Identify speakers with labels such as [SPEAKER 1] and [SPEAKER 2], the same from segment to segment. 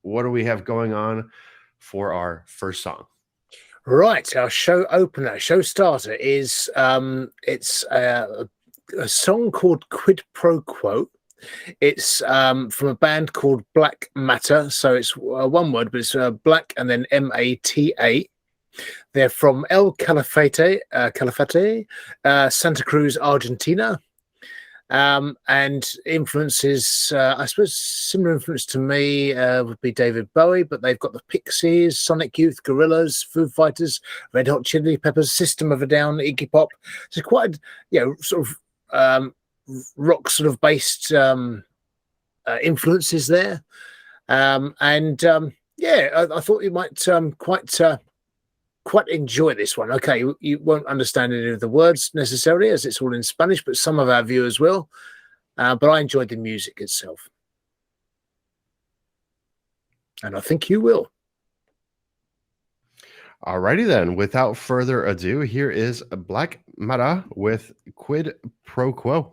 [SPEAKER 1] what do we have going on for our first song?
[SPEAKER 2] Right, our show opener, show starter is it's a song called Quid Pro Quo. It's from a band called Black Matter, so it's one word, but it's Black and then Mata. They're from El Calafate, Santa Cruz, Argentina. And influences, I suppose, similar influence to me would be David Bowie, but they've got the Pixies, Sonic Youth, Gorillaz, Foo Fighters, Red Hot Chili Peppers, System of a Down, Iggy Pop. So quite, sort of rock sort of based influences there. I thought you might quite enjoy this one. Okay, you won't understand any of the words necessarily as it's all in Spanish, but some of our viewers will. But I enjoyed the music itself. And I think you will.
[SPEAKER 1] Alrighty then, without further ado, here is Black Mara with Quid Pro Quo.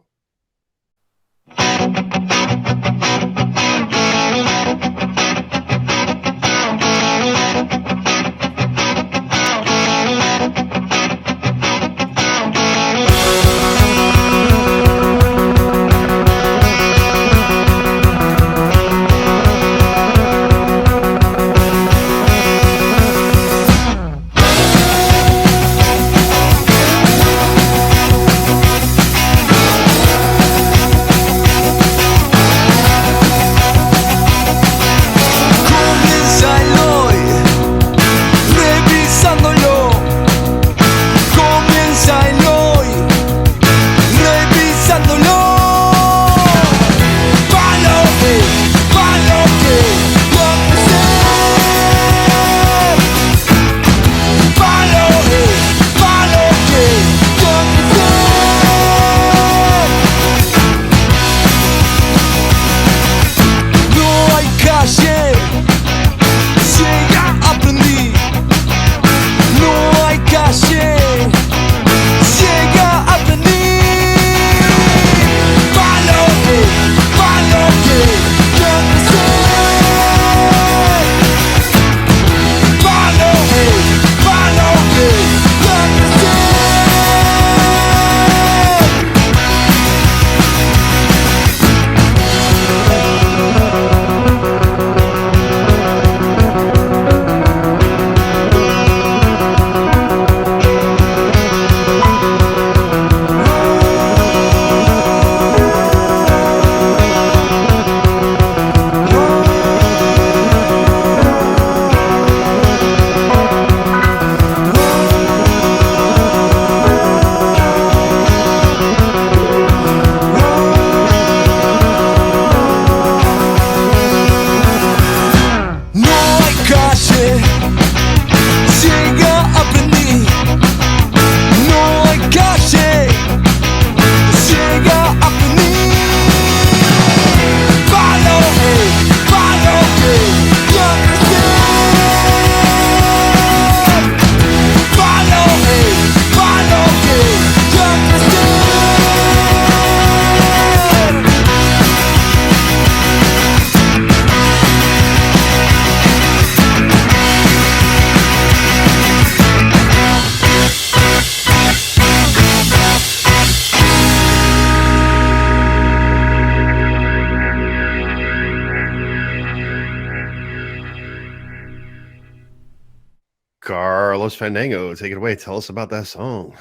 [SPEAKER 1] Carlos Fandango, take it away. Tell us about that song.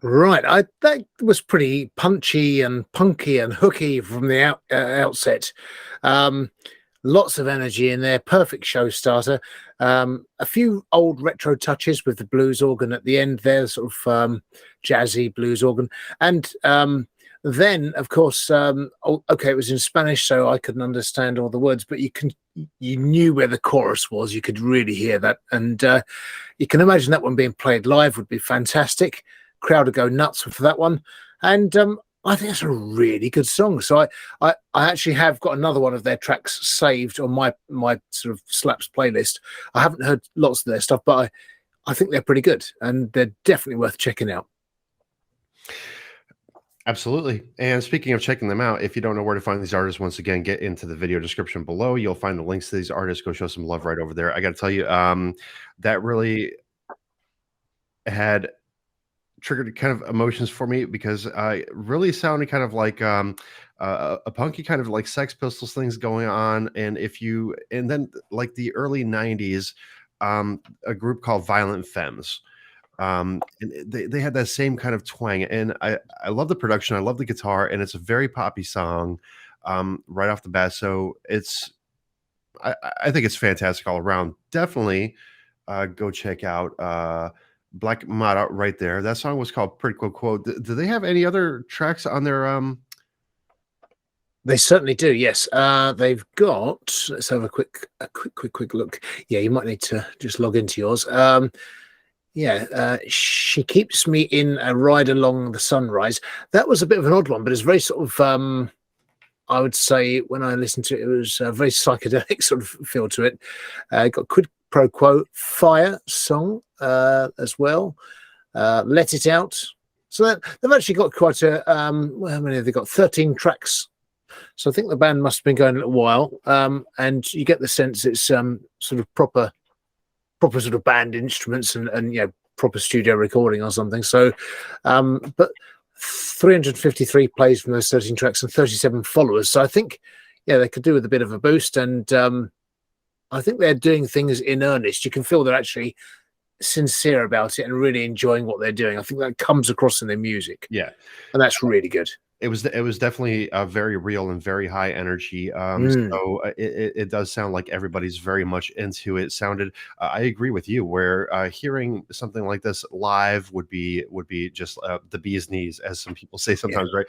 [SPEAKER 2] Right, that was pretty punchy and punky and hooky from the outset. Lots of energy in there, perfect show starter. A few old retro touches with the blues organ at the end there, sort of jazzy blues organ. And then, of course, it was in Spanish, so I couldn't understand all the words, but you knew where the chorus was. You could really hear that. And you can imagine that one being played live would be fantastic. Crowd would go nuts for that one. And I think it's a really good song. So I actually have got another one of their tracks saved on my sort of slaps playlist. I haven't heard lots of their stuff, but I think they're pretty good and they're definitely worth checking out.
[SPEAKER 1] Absolutely. And speaking of checking them out, if you don't know where to find these artists, once again, get into the video description below. You'll find the links to these artists. Go show some love right over there. I got to tell you, that really had triggered kind of emotions for me because I really sounded kind of like a punky kind of like Sex Pistols things going on. And then like the early 90s, a group called Violent Femmes. And they had that same kind of twang, and I love the production, I love the guitar, and it's a very poppy song right off the bat. So I think it's fantastic all around. Definitely go check out Black Mara right there. That song was called Quid Pro Quo. Do they have any other tracks on their
[SPEAKER 2] They certainly do. Yes, they've got. Let's have a quick look. Yeah, you might need to just log into yours. She keeps me in a ride along the sunrise. That was a bit of an odd one, but it's very sort of. I would say when I listened to it, it was a very psychedelic sort of feel to it. Got Quid Pro Quo Fire song as well. Let It Out. So they've actually got quite a. Well, how many have they got? 13 tracks. So I think the band must have been going a little while, and you get the sense it's sort of proper sort of band instruments and proper studio recording or something. So, but 353 plays from those 13 tracks and 37 followers. So I think, they could do with a bit of a boost, and I think they're doing things in earnest. You can feel they're actually sincere about it and really enjoying what they're doing. I think that comes across in their music.
[SPEAKER 1] Yeah,
[SPEAKER 2] and that's really good.
[SPEAKER 1] it was definitely very real and very high energy. So it does sound like everybody's very much into it. Sounded, I agree with you. Where hearing something like this live would be just the bee's knees, as some people say sometimes, right?